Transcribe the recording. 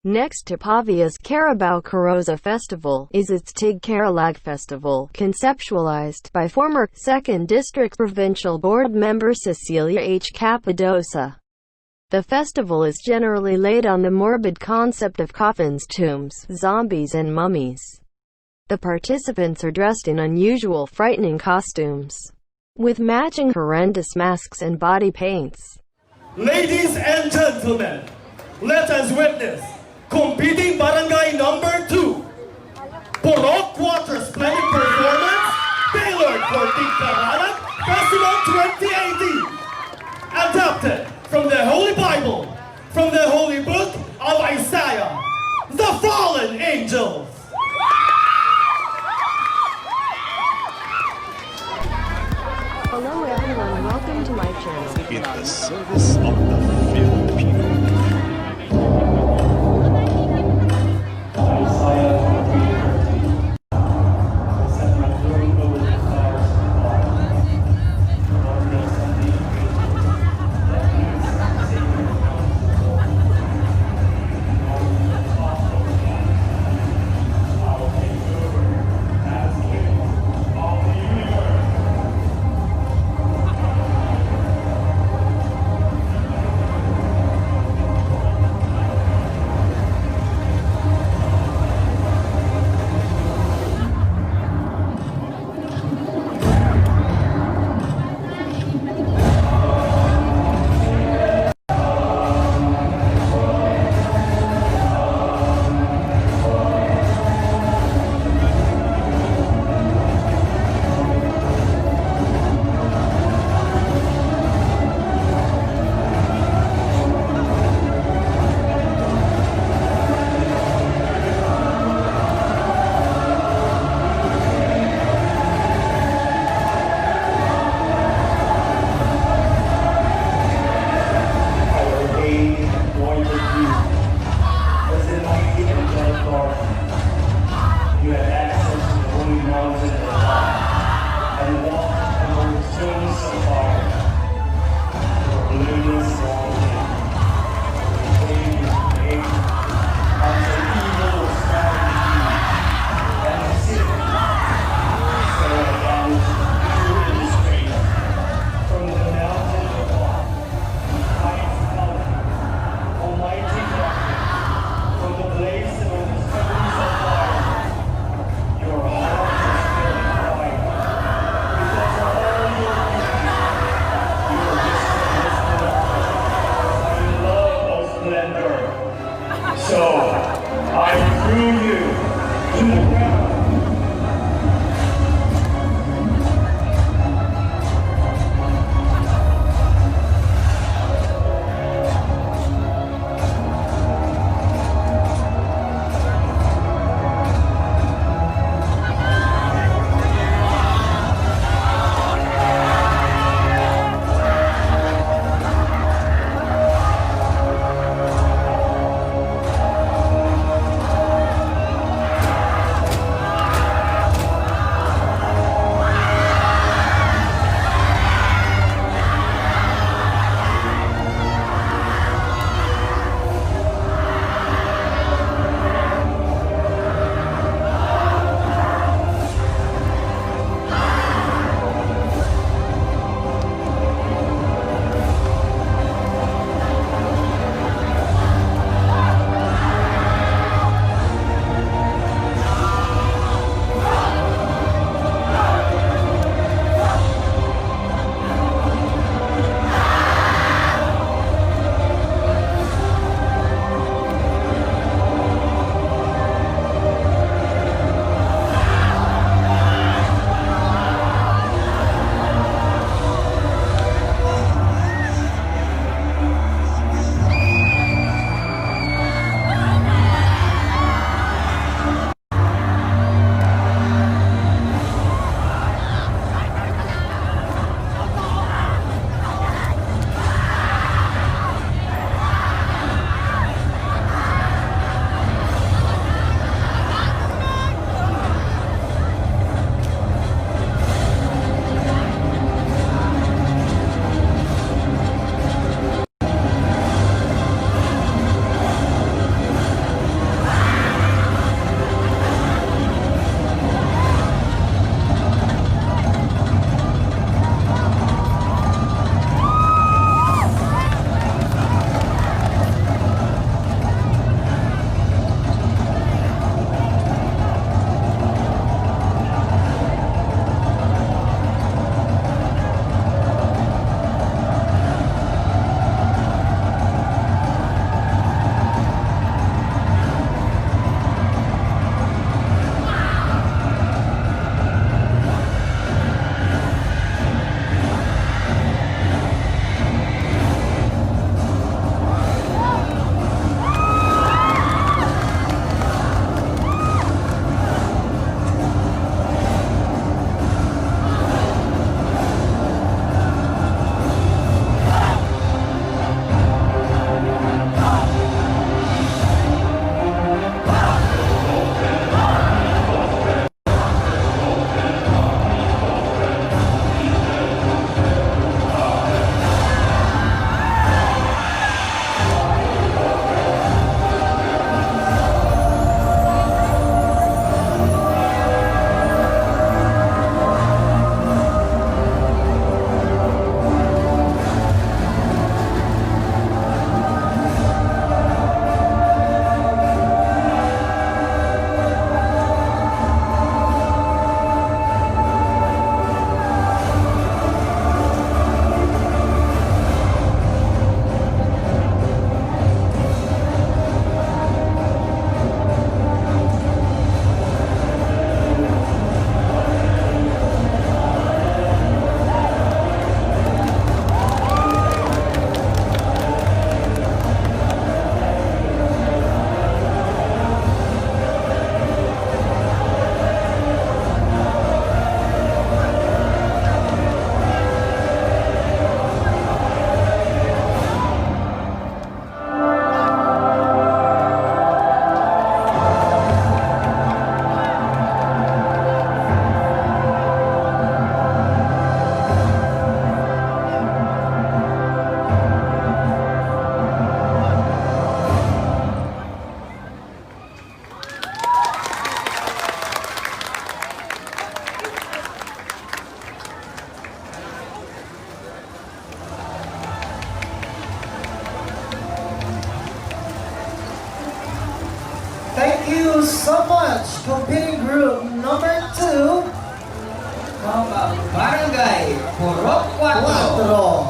Next to Pavia's Carabao Carosa Festival is its Tig Caralag Festival, conceptualized by former 2nd District Provincial Board member Cecilia H. Capadosa. The festival is generally laid on the morbid concept of coffins, tombs, zombies and mummies. The participants are dressed in unusual, frightening costumes, with matching horrendous masks and body paints. Ladies and gentlemen, let us witness competing barangay number 2, Porok Water Splendid Performance, tailored for Tig Caralag Festival 2018. Adapted from the Holy Bible, from the Holy Book of Isaiah, the Fallen Angels. Hello everyone, welcome to my channel. In the service of the Filipino. So, I threw you to the ground. so much. Competing group number 2. Barangay Purok 4. 4.